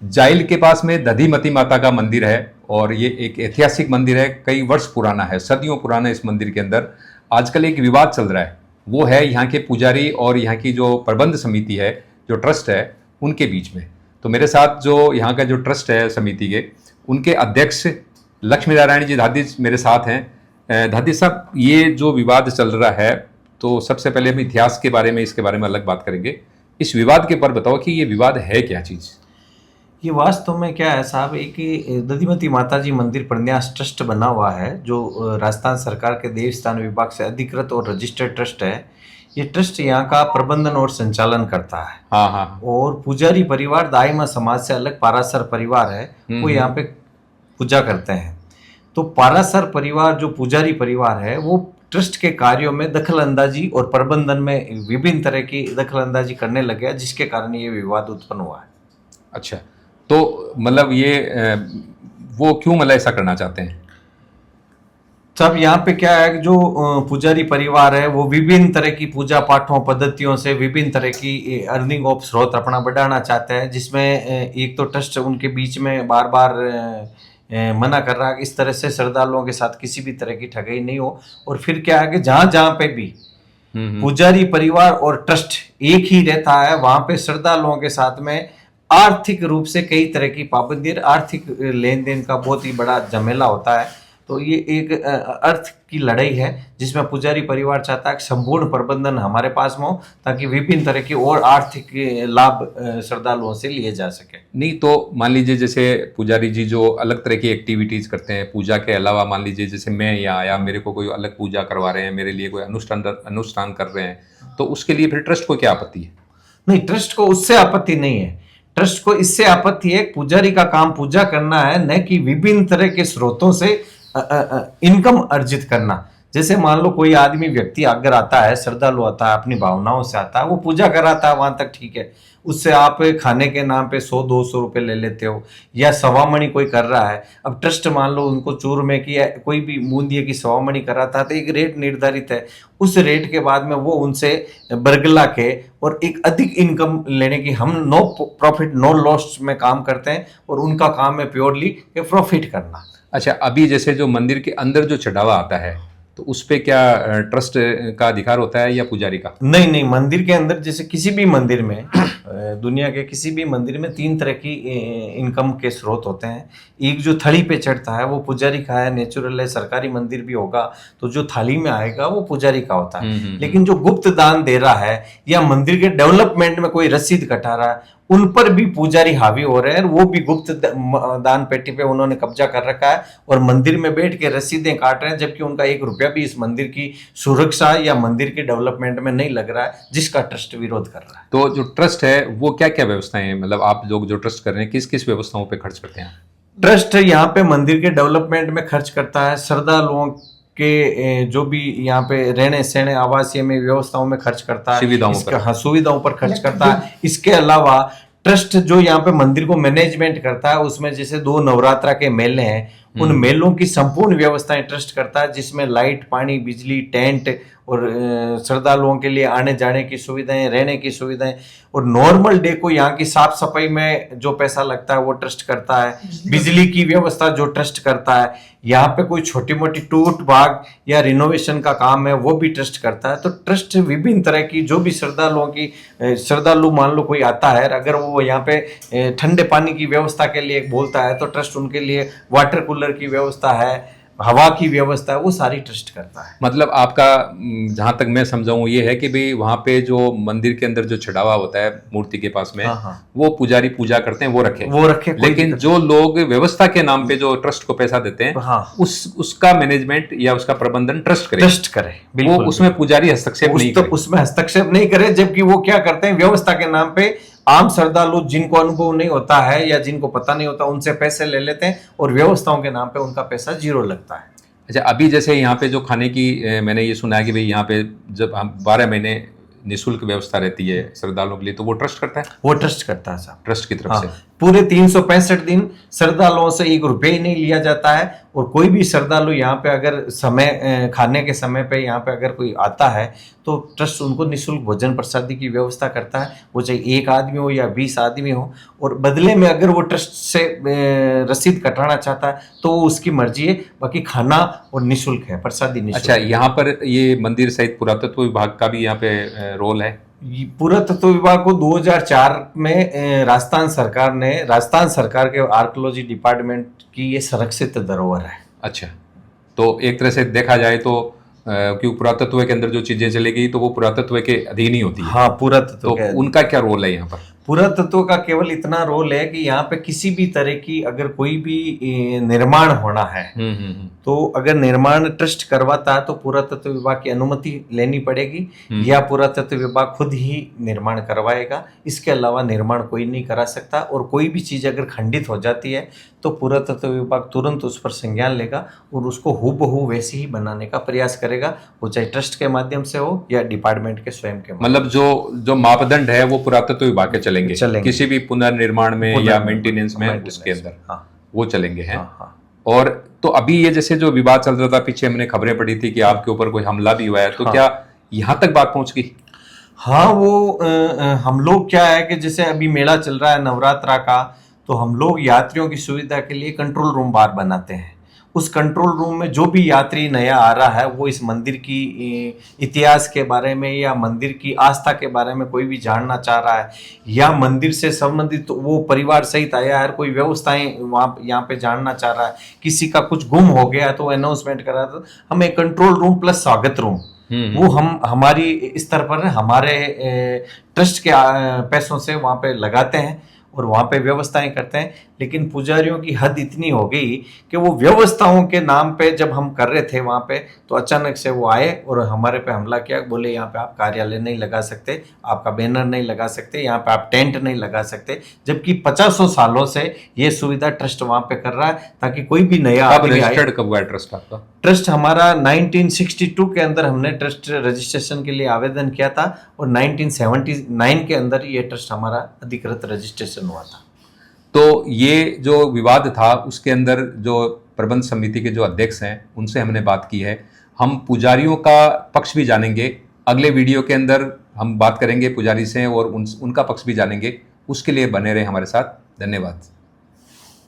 जाइल के पास में दधिमती माता का मंदिर है और ये एक ऐतिहासिक मंदिर है, कई वर्ष पुराना है, सदियों पुराना। इस मंदिर के अंदर आजकल एक विवाद चल रहा है, वो है यहाँ के पुजारी और यहाँ की जो प्रबंध समिति है, जो ट्रस्ट है, उनके बीच में। तो मेरे साथ जो यहाँ का जो ट्रस्ट है समिति के, उनके अध्यक्ष लक्ष्मी नारायण जी धादी मेरे साथ हैं। धादी साहब, ये जो विवाद चल रहा है, तो सबसे पहले हम इतिहास के बारे में, इसके बारे में अलग बात करेंगे। इस विवाद के ऊपर बताओ कि ये विवाद है क्या चीज़? ये वास्तव में क्या है साहब, एक दधिमती माता जी मंदिर प्रन्यास ट्रस्ट बना हुआ है, जो राजस्थान सरकार के देवस्थान विभाग से अधिकृत और रजिस्टर्ड ट्रस्ट है। ये ट्रस्ट यहाँ का प्रबंधन और संचालन करता है। हाँ हाँ। और पुजारी परिवार दाईमा समाज से अलग पारासर परिवार है, वो यहाँ पे पूजा करते हैं। तो पारासर परिवार जो पुजारी परिवार है, वो ट्रस्ट के कार्यों में दखल अंदाजी और प्रबंधन में विभिन्न तरह की दखल अंदाजी करने लग गया, जिसके कारण ये विवाद उत्पन्न हुआ है। अच्छा, तो मतलब ये वो क्यों मतलब ऐसा करना चाहते हैं? तब यहाँ पे क्या है कि जो पुजारी परिवार है, वो विभिन्न तरह की पूजा पाठों पद्धतियों से विभिन्न तरह की अर्निंग ऑफ स्रोत अपना बढ़ाना चाहते हैं, जिसमें एक तो ट्रस्ट उनके बीच में बार बार मना कर रहा है कि इस तरह से श्रद्धालुओं के साथ किसी भी तरह की ठगी नहीं हो। और फिर क्या है कि जहां जहां पे भी पुजारी परिवार और ट्रस्ट एक ही रहता है, वहां पे श्रद्धालुओं के साथ में आर्थिक रूप से कई तरह की पाबंदी, आर्थिक लेन देन का बहुत ही बड़ा झमेला होता है। तो ये एक अर्थ की लड़ाई है, जिसमें पुजारी परिवार चाहता है कि संपूर्ण प्रबंधन हमारे पास में हो, ताकि विभिन्न तरह की और आर्थिक लाभ श्रद्धालुओं से लिए जा सके। नहीं तो मान लीजिए जैसे पुजारी जी जो अलग तरह की एक्टिविटीज करते हैं पूजा के अलावा, मान लीजिए जैसे मैं यहाँ आया, मेरे को कोई अलग पूजा करवा रहे हैं, मेरे लिए कोई अनुष्ठान कर रहे हैं, तो उसके लिए फिर ट्रस्ट को क्या आपत्ति है? नहीं, ट्रस्ट को उससे आपत्ति नहीं है। ट्रस्ट को इससे आपत्ति है, पुजारी का काम पूजा करना है, न कि विभिन्न तरह के स्रोतों से इनकम अर्जित करना। जैसे मान लो कोई आदमी व्यक्ति अगर आता है, श्रद्धालु आता है, अपनी भावनाओं से आता है, वो पूजा कराता है, वहां तक ठीक है। उससे आप खाने के नाम पे 100-200 रुपए ले लेते हो, या सवामणि कोई कर रहा है। अब ट्रस्ट मान लो उनको चूरमे की या कोई भी बूंदिये की सवामणि कराता है, तो एक रेट निर्धारित है। उस रेट के बाद में वो उनसे बरगला के और एक अधिक इनकम लेने की, हम नो प्रॉफिट नो लॉस में काम करते हैं, और उनका काम है प्योरली प्रॉफिट करना। अच्छा, अभी जैसे जो मंदिर के अंदर जो चढ़ावा आता है, तो उस पे क्या ट्रस्ट का अधिकार होता है या पुजारी का? नहीं नहीं, मंदिर के अंदर जैसे किसी भी मंदिर में दुनिया के किसी भी मंदिर में 3 तरह की इनकम के स्रोत होते हैं। एक जो थाली पे चढ़ता है वो पुजारी का है, नेचुरल है। सरकारी मंदिर भी होगा तो जो थाली में आएगा वो पुजारी का होता है। लेकिन जो गुप्त दान दे रहा है या मंदिर के डेवलपमेंट में कोई रसीद कटा रहा है, उन पर भी पुजारी हावी हो रहे हैं। वो भी गुप्त दान पेटी पे उन्होंने कब्जा कर रखा है और मंदिर में बैठ के रसीदें काट रहे हैं, जबकि उनका 1 रुपया भी इस मंदिर की सुरक्षा या मंदिर के डेवलपमेंट में नहीं लग रहा है, जिसका ट्रस्ट विरोध कर रहा है। तो जो ट्रस्ट है वो क्या क्या व्यवस्थाएं हैं, मतलब आप लोग जो ट्रस्ट कर रहे हैं किस किस व्यवस्थाओं पे खर्च करते हैं? ट्रस्ट यहाँ पे मंदिर के डेवलपमेंट में खर्च करता है, श्रद्धालुओं के जो भी यहाँ पे रहने सहने आवासीय में व्यवस्थाओं में खर्च करता है, सुविधाओं पर खर्च करता है। इसके अलावा ट्रस्ट जो यहाँ पे मंदिर को मैनेजमेंट करता है, उसमें जैसे 2 नवरात्रा के मेले हैं, उन मेलों की संपूर्ण व्यवस्थाएं ट्रस्ट करता है, जिसमें लाइट, पानी, बिजली, टेंट और श्रद्धालुओं के लिए आने जाने की सुविधाएं, रहने की सुविधाएं, और नॉर्मल डे को यहाँ की साफ सफाई में जो पैसा लगता है वो ट्रस्ट करता है। बिजली की व्यवस्था जो ट्रस्ट करता है, यहाँ पे कोई छोटी मोटी टूट भाग या रिनोवेशन का काम है वो भी ट्रस्ट करता है। तो ट्रस्ट विभिन्न तरह की जो भी श्रद्धालु मान लो कोई आता है, अगर वो यहाँ पे ठंडे पानी की व्यवस्था के लिए बोलता है, तो ट्रस्ट उनके लिए वाटर कूलर की व्यवस्था है, हवा की व्यवस्था है, वो सारी ट्रस्ट करता है। मतलब आपका जहां तक मैं समझाऊं ये है कि भाई वहां पे जो मंदिर के अंदर जो चढ़ावा होता है मूर्ति के पास में, वो पुजारी पूजा करते हैं, वो रखे। लेकिन जो लोग व्यवस्था के नाम पे जो ट्रस्ट को पैसा देते हैं, उसका मैनेजमेंट या उसका प्रबंधन ट्रस्ट करे। वो उसमें पुजारी हस्तक्षेप नहीं करे। उसमें हस्तक्षेप नहीं करे, जबकि वो क्या करते हैं, व्यवस्था के नाम पे आम श्रद्धालु जिनको अनुभव नहीं होता है या जिनको पता नहीं होता, उनसे पैसे ले लेते हैं और व्यवस्थाओं के नाम पे उनका पैसा 0 लगता है। अच्छा, अभी जैसे यहाँ पे जो खाने की मैंने ये सुना है कि भाई यहाँ पे जब हम 12 महीने निःशुल्क व्यवस्था रहती है श्रद्धालुओं के लिए, तो वो ट्रस्ट करता है? वो ट्रस्ट करता है साहब, ट्रस्ट की तरफ से। पूरे 365 दिन श्रद्धालुओं से 1 रुपये ही नहीं लिया जाता है। और कोई भी श्रद्धालु यहाँ पे अगर समय खाने के समय पे यहाँ पे अगर कोई आता है तो ट्रस्ट उनको निःशुल्क भोजन प्रसादी की व्यवस्था करता है, वो चाहे 1 आदमी हो या 20 आदमी हो। और बदले में अगर वो ट्रस्ट से रसीद कटाना चाहता है तो वो उसकी मर्जी है, बाकी खाना और निःशुल्क है, प्रसादी निःशुल्क। अच्छा, यहाँ पर ये मंदिर सहित पुरातत्व विभाग का भी यहाँ पे रोल है? पुरातत्व विभाग को 2004 में राजस्थान सरकार के आर्कियोलॉजी डिपार्टमेंट की ये संरक्षित धरोहर है। अच्छा, तो एक तरह से देखा जाए तो क्योंकि पुरातत्व के अंदर जो चीजें चलेगी तो वो पुरातत्व के अधीन ही होती है। हाँ, पुरातत्व तो उनका क्या रोल है यहाँ पर? पुरातत्व का केवल इतना रोल है कि यहाँ पे किसी भी तरह की अगर कोई भी निर्माण होना है तो अगर निर्माण ट्रस्ट करवाता है तो पुरातत्व विभाग की अनुमति लेनी पड़ेगी या पुरातत्व विभाग खुद ही निर्माण करवाएगा। इसके अलावा निर्माण कोई नहीं करा सकता। और कोई भी चीज अगर खंडित हो जाती है तो पुरातत्व विभाग तुरंत उस पर संज्ञान लेगा और उसको हूबहू वैसे ही बनाने का प्रयास करेगा, वो चाहे ट्रस्ट के माध्यम से हो या डिपार्टमेंट के स्वयं के। मतलब जो मापदंड है वो पुरातत्व विभाग के चलेंगे किसी भी पुनर्निर्माण में या मेंटेनेंस में, उसके अंदर वो चलेंगे हैं। और तो अभी ये जैसे जो विवाद चल रहा था, पीछे हमने खबरें पढ़ी थी कि आपके ऊपर कोई हमला भी हुआ है, तो क्या यहाँ तक बात पहुंच गई? हाँ, वो हम लोग क्या है कि जैसे अभी मेला चल रहा है नवरात्रा का, तो हम लोग यात्रियों की सुविधा के लिए कंट्रोल रूम बार बनाते हैं। उस कंट्रोल रूम में जो भी यात्री नया आ रहा है वो इस मंदिर की इतिहास के बारे में या मंदिर की आस्था के बारे में कोई भी जानना चाह रहा है या मंदिर से संबंधित तो वो परिवार सहित आया है, कोई व्यवस्थाएं वहाँ यहाँ पे जानना चाह रहा है, किसी का कुछ गुम हो गया तो अनाउंसमेंट करा, तो हम एक कंट्रोल रूम प्लस स्वागत रूम वो हम हमारी स्तर पर हमारे ट्रस्ट के पैसों से वहाँ पे लगाते हैं और वहाँ पे व्यवस्थाएं करते हैं। लेकिन पुजारियों की हद इतनी हो गई कि वो व्यवस्थाओं के नाम पे जब हम कर रहे थे वहाँ पे तो अचानक से वो आए और हमारे पे हमला किया, बोले यहाँ पे आप कार्यालय नहीं लगा सकते, आपका बैनर नहीं लगा सकते, यहाँ पे आप टेंट नहीं लगा सकते, जबकि 50 सालों से ये सुविधा ट्रस्ट वहाँ पे कर रहा है ताकि कोई भी नया आदमी आए। कब हुआ ट्रस्ट आपका? ट्रस्ट हमारा 1962 के अंदर हमने ट्रस्ट रजिस्ट्रेशन के लिए आवेदन किया था और 1979 के अंदर ये ट्रस्ट हमारा अधिकृत रजिस्ट्रेशन हुआ था। तो ये जो विवाद था उसके अंदर जो प्रबंध समिति के जो अध्यक्ष हैं उनसे हमने बात की है। हम पुजारियों का पक्ष भी जानेंगे, अगले वीडियो के अंदर हम बात करेंगे पुजारी से और उनका पक्ष भी जानेंगे। उसके लिए बने रहे हमारे साथ। धन्यवाद।